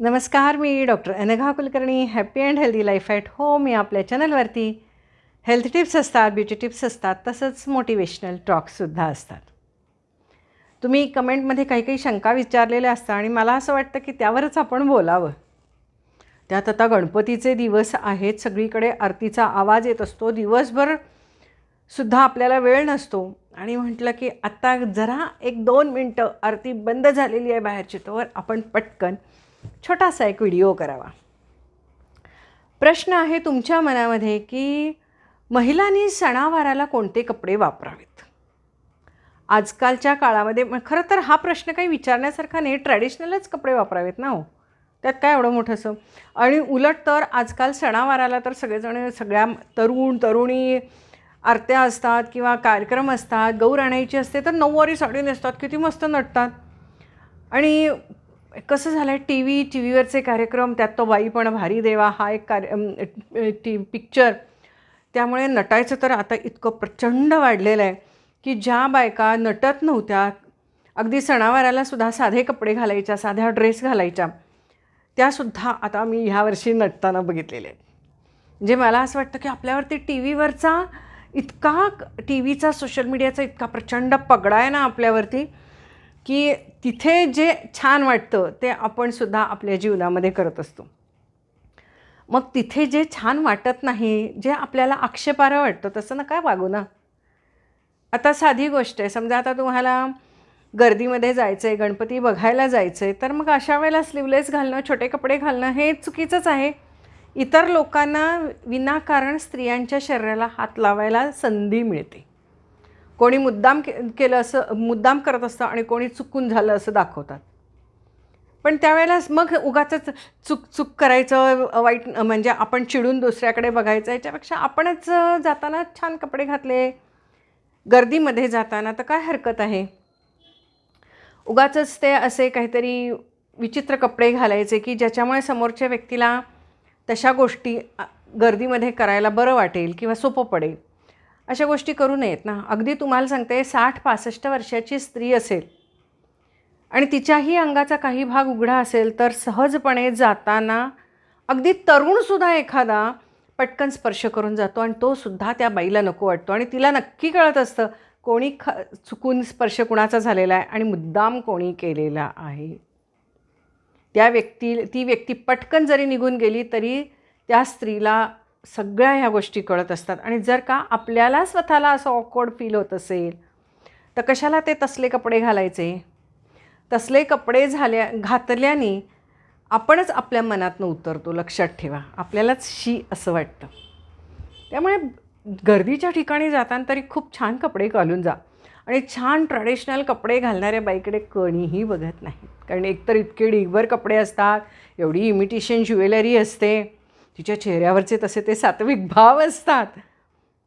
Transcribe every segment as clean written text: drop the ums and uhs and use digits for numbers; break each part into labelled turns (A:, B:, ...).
A: नमस्कार, मी doctor Anagha Kulkarni. Happy and healthy life at home या आपल्या चॅनलवरती हेल्थ टिप्स असतात, ब्युटी टिप्स असतात, तसंच मोटिवेशनल टॉक्ससुद्धा असतात. तुम्ही कमेंटमध्ये काही काही शंका विचारलेल्या असतात आणि मला असं वाटतं की त्यावरच आपण बोलावं. त्यात आता गणपतीचे दिवस आहेत, सगळीकडे आरतीचा आवाज येत असतो, दिवसभर सुद्धा आपल्याला वेळ नसतो आणि म्हटलं की आत्ता जरा 1-2 मिनटं आरती बंद झालेली आहे बाहेरची, तोवर आपण पटकन छोटासा एक व्हिडिओ करावा. प्रश्न आहे तुमच्या मनामध्ये की महिलांनी सणावाराला कोणते कपडे वापरावेत. आजकालच्या काळामध्ये खरं तर हा प्रश्न काही विचारण्यासारखा नाही, ट्रॅडिशनलच कपडे वापरावेत ना हो, त्यात काय एवढं मोठंसं. आणि उलट तर आजकाल सणावाराला तर सगळेजण, सगळ्या तरुणी आरत्या असतात किंवा कार्यक्रम असतात, गौर आणायची असते तर नऊवारी साडी नेसतात, किती मस्त नटतात. आणि कसं झालं आहे, टी व्हीवरचे कार्यक्रम, त्यात तो बाईपणा भारी देवा हा एक पिक्चर, त्यामुळे नटायचं तर आता इतकं प्रचंड वाढलेलं आहे की ज्या बायका नटत नव्हत्या, अगदी सणावारालासुद्धा साधे कपडे घालायच्या, साध्या ड्रेस घालायच्या, त्यासुद्धा आता मी ह्यावर्षी नटताना बघितलेले आहेत. म्हणजे मला असं वाटतं की आपल्यावरती टी व्हीचा, सोशल मीडियाचा इतका प्रचंड पगडा आहे ना आपल्यावरती, की तिथे जे छान वाटतं ते आपणसुद्धा आपल्या जीवनामध्ये करत असतो. मग तिथे जे छान वाटत नाही, जे आपल्याला आक्षेपार्ह वाटतं, तसं नका वागू ना. आता साधी गोष्ट आहे, समजा आता तुम्हाला गर्दीमध्ये जायचं आहे, गणपती बघायला जायचं आहे, तर मग अशा वेळेला स्लीवलेस घालणं, छोटे कपडे घालणं हे चुकीचंच आहे. इतर लोकांना विनाकारण स्त्रियांच्या शरीराला हात लावायला संधी मिळते. कोणी मुद्दाम करत असतं आणि कोणी चुकून झालं असं दाखवतात. पण त्यावेळेला मग उगाचच चूक करायचं, वाईट म्हणजे आपण चिडून दुसऱ्याकडे बघायचं, याच्यापेक्षा आपणच जाताना छान कपडे घातले, गर्दीमध्ये जाताना, तर काय हरकत आहे. उगाचच ते असे काहीतरी विचित्र कपडे घालायचे की ज्याच्यामुळे समोरच्या व्यक्तीला तशा गोष्टी गर्दीमध्ये करायला बरं वाटेल किंवा सोपं पडेल. अशा गोष्टी करू नयेत ना. अगदी तुम्हाला सांगते, 60-65 वर्षाची स्त्री असेल आणि तिच्याही अंगाचा काही भाग उघडा असेल, तर सहजपणे जाताना अगदी तरुणसुद्धा एखादा पटकन स्पर्श करून जातो आणि तो सुद्धा त्या बाईला नको वाटतो आणि तिला नक्की कळत असतं कोणी चुकून स्पर्श कुणाचा झालेला आहे आणि मुद्दाम कोणी केलेला आहे. ती व्यक्ती पटकन जरी निघून गेली तरी त्या स्त्रीला सगळ्या ह्या गोष्टी कळत असतात. आणि जर का आपल्याला स्वतःला असं ऑकवर्ड फील होत असेल, तर कशाला ते तसले कपडे घालायचे. तसले कपडे घातल्याने आपणच आपल्या मनातनं उतरतो, लक्षात ठेवा. आपल्यालाच शी असं वाटतं. त्यामुळे गर्दीच्या ठिकाणी जाताना तरी खूप छान कपडे घालून जा. आणि छान ट्रॅडिशनल कपडे घालणाऱ्या बाईकडे कोणीही बघत नाही, कारण एकतर इतके ढिगभर कपडे असतात, एवढी इमिटेशन ज्वेलरी असते, तिच्या चेहऱ्यावरचे तसे ते सात्विक भाव असतात,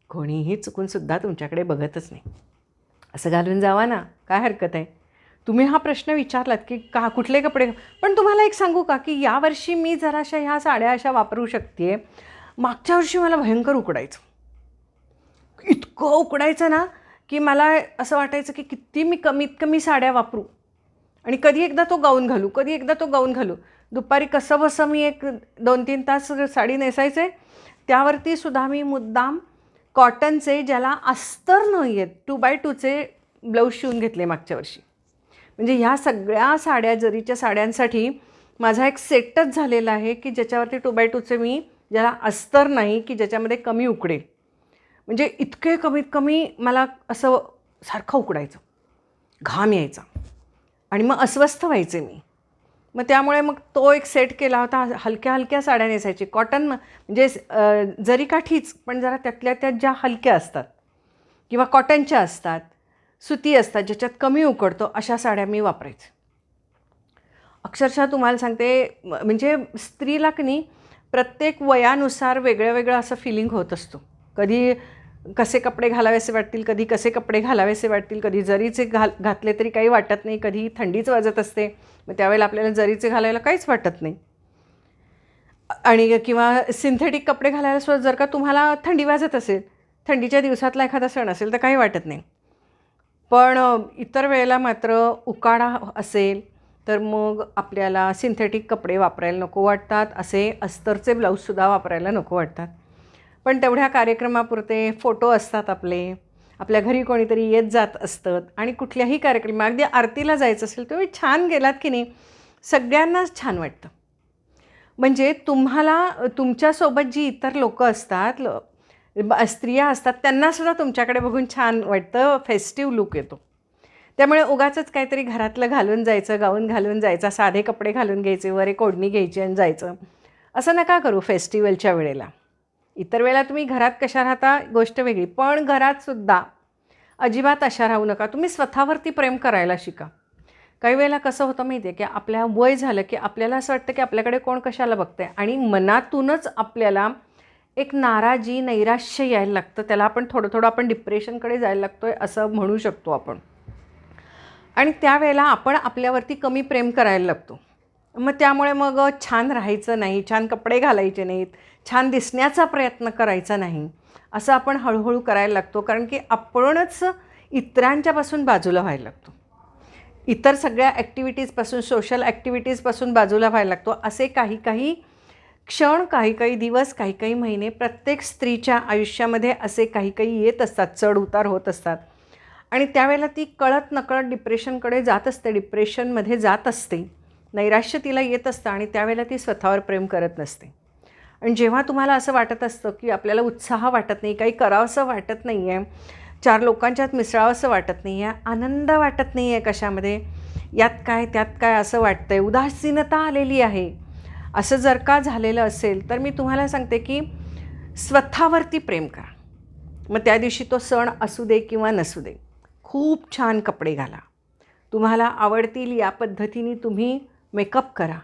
A: कोणीही चुकूनसुद्धा तुमच्याकडे बघतच नाही. असं घालून जावा ना, काय हरकत आहे. तुम्ही हा प्रश्न विचारलात की कुठले कपडे, पण तुम्हाला एक सांगू का की यावर्षी मी जराशा ह्या साड्या अशा वापरू शकते. मागच्या वर्षी मला भयंकर उकडायचं, इतकं उकडायचं ना की मला असं वाटायचं की किती मी कमीत कमी साड्या वापरू आणि कधी एकदा तो गाऊन घालू. दुपारी कसंबसं मी 1-2-3 तास साडी नेसायचे, त्यावरती सुद्धा मी मुद्दाम कॉटनचे, ज्याला अस्तर नाही आहेत, 2x2चे ब्लाऊज शिवून घेतले मागच्या वर्षी. म्हणजे ह्या सगळ्या साड्या, जरीच्या साड्यांसाठी माझा एक सेटच झालेला आहे की ज्याच्यावरती 2x2चे ज्याला अस्तर नाही, की ज्याच्यामध्ये कमी उकडेल. म्हणजे इतके कमीत कमी मला असं सारखं उकडायचं, घाम यायचा आणि मग अस्वस्थ व्हायचे मी. मग त्यामुळे मग तो एक सेट केला होता. हलक्या हलक्या साड्या नेसायची, कॉटन म्हणजे जरी काठीच, पण जरा त्यातल्या त्यात ज्या हलक्या असतात किंवा कॉटनच्या असतात, सुती असतात, ज्याच्यात कमी उकडतो, अशा साड्या मी वापरायचे. अक्षरशः तुम्हाला सांगते, म्हणजे स्त्रीला की नाही प्रत्येक वयानुसार वेगळं वेगळं असं फिलिंग होत असतो. कधी कसे कपडे घालावेसे वाटतील, कधी कसे कपडे घालावेसे वाटतील, कधी जरीचे घातले तरी काही वाटत नाही, कधी थंडीच वाजत असते, मग त्यावेळेला आपल्याला जरीचे घालायला काहीच वाटत नाही. आणि किंवा सिंथेटिक कपडे घालायला सुद्धा जर का तुम्हाला थंडी वाजत असेल, थंडीच्या दिवसातला एखादा सण असेल, तर काही वाटत नाही. पण इतर वेळेला मात्र उकाडा असेल, तर मग आपल्याला सिंथेटिक कपडे वापरायला नको वाटतात, असे अस्तरचे ब्लाऊजसुद्धा वापरायला नको वाटतात. पण तेवढ्या कार्यक्रमापुरते फोटो असतात आपल्या घरी कोणीतरी येत जात असतं आणि कुठल्याही कार्यक्रम, अगदी आरतीला जायचं असेल तुम्ही छान गेलात की नाही, सगळ्यांनाच छान वाटतं. म्हणजे तुम्हाला तुमच्यासोबत जी इतर लोकं असतात, स्त्रिया असतात, त्यांनासुद्धा तुमच्याकडे बघून छान वाटतं, फेस्टिव्ह लूक येतो. त्यामुळे उगाचच काहीतरी घरातलं घालून जायचं, गाऊन घालून जायचा, साधे कपडे घालून घ्यायचे, वर एक ओढणी घ्यायची आणि जायचं, असं नका करू फेस्टिवलच्या वेळेला. इतर वेळेला तुम्ही घरात कशा राहता गोष्ट वेगळी, पण घरातसुद्धा अजिबात अशा राहू नका. तुम्ही स्वतःवरती प्रेम करायला शिका. काही वेळेला कसं होतं माहिती आहे की आपल्या वय झालं की आपल्याला असं वाटतं की आपल्याकडे कोण कशाला बघतंय आणि मनातूनच आपल्याला एक नाराजी, नैराश्य यायला लागतं. त्याला आपण थोडं आपण डिप्रेशनकडे जायला लागतो आहे असं म्हणू शकतो आपण. आणि त्यावेळेला आपण आपल्यावरती कमी प्रेम करायला लागतो. मग त्यामुळे मग छान राहायचं नाही, छान कपडे घालायचे नाहीत, छान दिसण्याचा प्रयत्न करायचा नाही, असं आपण हळूहळू करायला लागतो. कारण की आपणच इतरांच्यापासून बाजूला व्हायला लागतो. इतर सगळ्या ॲक्टिव्हिटीजपासून, सोशल ॲक्टिव्हिटीजपासून बाजूला व्हायला लागतो. असे काही क्षण, काही दिवस, काही महिने प्रत्येक स्त्रीच्या आयुष्यामध्ये असे काही येत असतात, चढ उतार होत असतात. आणि त्यावेळेला ती कळत नकळत डिप्रेशनकडे जात असते, डिप्रेशनमध्ये जात असते, नैराश्य तिला येत असतं आणि त्यावेळेला ती स्वतःवर प्रेम करत नसते. आणि जेव्हा तुम्हाला असं वाटत असतं की आपल्याला उत्साह वाटत नाही, काही करावंसं वाटत नाही आहे, 4 लोकांच्यात मिसळावंसं वाटत नाही आहे, आनंद वाटत नाही आहे कशामध्ये, यात काय त्यात काय असं वाटतं आहे, उदासीनता आलेली आहे, असं जर का झालेलं असेल तर मी तुम्हाला सांगते की स्वतःवरती प्रेम करा. मग त्या दिवशी तो सण असू दे किंवा नसू दे, खूप छान कपडे घाला, तुम्हाला आवडतील या पद्धतीने तुम्ही मेकअप करा,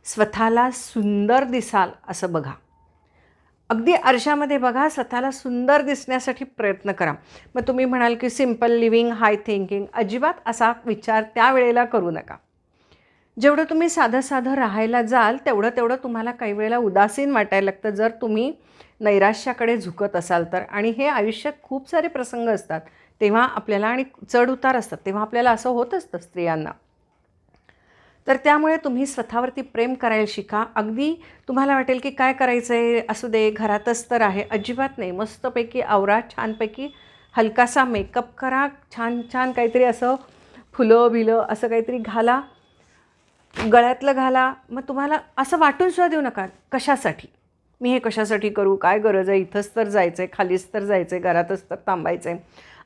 A: स्वतःला सुंदर दिसाल असं बघा. अगदी आरशामध्ये बघा, स्वतःला सुंदर दिसण्यासाठी प्रयत्न करा. मग तुम्ही म्हणाल की सिम्पल लिव्हिंग, हाय थिंकिंग, अजिबात असा विचार त्यावेळेला करू नका. जेवढं तुम्ही साधं राहायला जाल तेवढं तुम्हाला काही वेळेला उदासीन वाटायला लागतं जर तुम्ही नैराश्याकडे झुकत असाल तर. आणि हे आयुष्यात खूप सारे प्रसंग असतात तेव्हा आपल्याला, आणि चढ उतार असतात तेव्हा आपल्याला असं होत असतं स्त्रियांना. तर त्यामुळे तुम्ही स्वतःवरती प्रेम करायला शिका. अगदी तुम्हाला वाटेल की काय करायचं आहे, असू दे, घरातच तर आहे, अजिबात नाही. मस्तपैकी आवरा, छानपैकी हलकासा मेकअप करा, छान काहीतरी असं फुलं बिलं असं काहीतरी घाला, गळ्यातलं घाला. मग तुम्हाला असं वाटूनसुद्धा देऊ नका कशासाठी, मी हे कशासाठी करू, काय गरज आहे, इथंच तर जायचं आहे, खालीच तर जायचं आहे, घरातच तर थांबायचं आहे,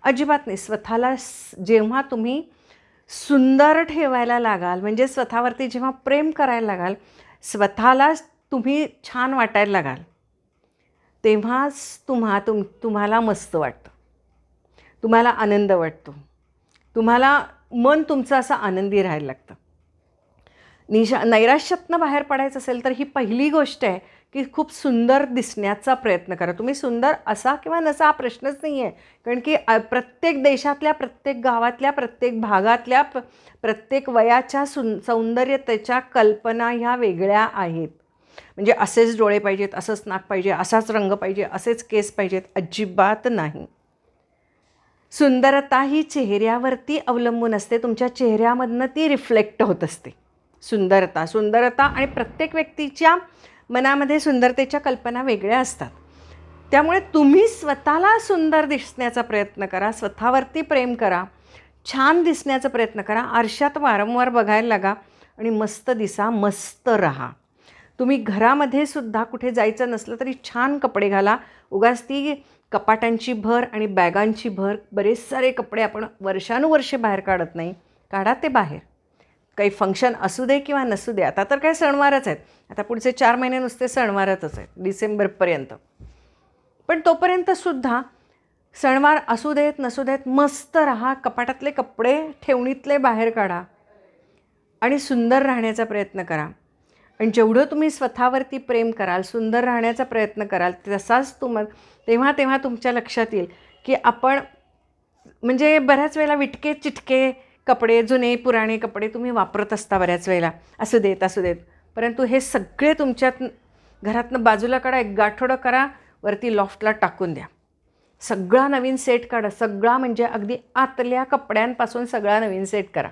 A: अजिबात नाही. स्वतःला जेव्हा तुम्ही सुंदर ठेवायला लागाल, म्हणजे स्वतःवरती जेव्हा प्रेम करायला लागाल, स्वतःलाच तुम्ही छान वाटायला लागाल, तेव्हाच तुम्हाला मस्त वाटतं, तुम्हाला आनंद वाटतो, तुम्हाला मन तुमचं असं आनंदी राहायला लागतं. नैराश्यातनं बाहेर पडायचं असेल तर ही पहिली गोष्ट आहे की खूप सुंदर दिसण्याचा प्रयत्न करा. तुम्ही सुंदर असा किंवा नसा हा प्रश्नच नाही आहे. कारण की प्रत्येक देशातल्या, प्रत्येक गावातल्या, प्रत्येक भागातल्या, प्रत्येक वयाच्या सौंदर्यतेच्या कल्पना ह्या वेगळ्या आहेत. म्हणजे असेच डोळे पाहिजेत, असंच नाक पाहिजे, असाच रंग पाहिजे, असेच केस पाहिजेत, अजिबात नाही. सुंदरता ही चेहऱ्यावरती अवलंबून असते, तुमच्या चेहऱ्यामधनं ती रिफ्लेक्ट होत असते. सुंदरता आणि प्रत्येक व्यक्तीच्या मनामध्ये सुंदरतेच्या कल्पना वेगळ्या असतात. त्यामुळे तुम्ही स्वतःला सुंदर दिसण्याचा प्रयत्न करा, स्वतःवरती प्रेम करा, छान दिसण्याचा प्रयत्न करा, आरशात वारंवार बघायला लागा आणि मस्त दिसा, मस्त राहा. तुम्ही घरामध्ये सुद्धा कुठे जायचं नसलं तरी छान कपडे घाला. उगाच ती कपाटांची भर आणि बॅगांची भर, बरेच सारे कपडे आपण वर्षानुवर्षे बाहेर काढत नाही, काढा ते बाहेर. काही फंक्शन असू दे किंवा नसू दे, आता तर काय सणवारच आहेत, आता पुढचे 4 महिने नुसते सणवारच आहेत डिसेंबरपर्यंत. पण तोपर्यंतसुद्धा सणवार असू देत नसू देत, मस्त राहा, कपाटातले कपडे ठेवणीतले बाहेर काढा आणि सुंदर राहण्याचा प्रयत्न करा. आणि जेवढं तुम्ही स्वतःवरती प्रेम कराल, सुंदर राहण्याचा प्रयत्न कराल, तसाच तेव्हा तुमच्या लक्षात येईल की आपण, म्हणजे बऱ्याच वेळेला विटके चिटके कपडे, जुने पुराणे कपडे तुम्ही वापरत असता बऱ्याच वेळेला, असू देत, परंतु हे सगळे तुमच्यात घरातनं बाजूला काढा, एक गाठोडं करा, वरती लॉफ्टला टाकून द्या. सगळा नवीन सेट काढा, सगळा म्हणजे अगदी आतल्या कपड्यांपासून सगळा नवीन सेट करा.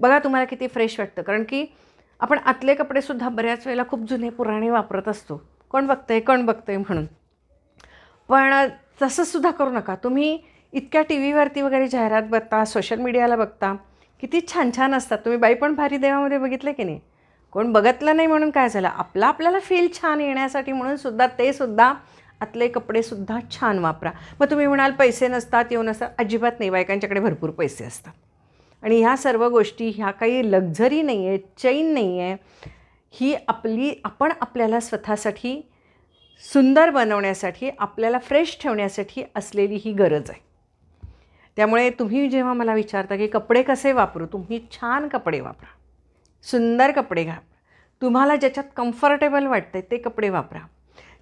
A: बघा तुम्हाला किती फ्रेश वाटतं. कारण की आपण आतले कपडेसुद्धा बऱ्याच वेळेला खूप जुने पुराणे वापरत असतो, कोण बघतंय म्हणून. पण तसंसुद्धा करू नका. तुम्ही इतक्या टी व्हीवरती वगैरे जाहिरात बघता, सोशल मीडियाला बघता, किती छान छान असतात. तुम्ही बाई पण भारी देवामध्ये बघितलं की नाही? कोण बघितलं नाही म्हणून काय झालं, आपल्याला फील छान येण्यासाठी म्हणून सुद्धा ते सुद्धा आतले कपडेसुद्धा छान वापरा. मग तुम्ही म्हणाल पैसे नसतात, येऊ नसतात. अजिबात नाही, बायकांच्याकडे भरपूर पैसे असतात. आणि ह्या सर्व गोष्टी ह्या काही लक्झरी नाही आहे, चैन नाही आहे. ही आपण आपल्याला स्वतःसाठी सुंदर बनवण्यासाठी, आपल्याला फ्रेश ठेवण्यासाठी असलेली ही गरज आहे. त्यामुळे तुम्ही जेव्हा मला विचारता की कपडे कसे वापरू, तुम्ही छान कपडे वापरा, सुंदर कपडे घाला. तुम्हाला ज्याच्यात कम्फर्टेबल वाटतं ते कपडे वापरा.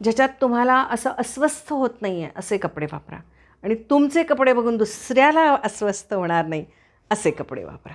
A: ज्याच्यात तुम्हाला असं अस्वस्थ होत नाही आहे असे कपडे वापरा. आणि तुमचे कपडे बघून दुसऱ्याला अस्वस्थ होणार नाही असे कपडे वापरा.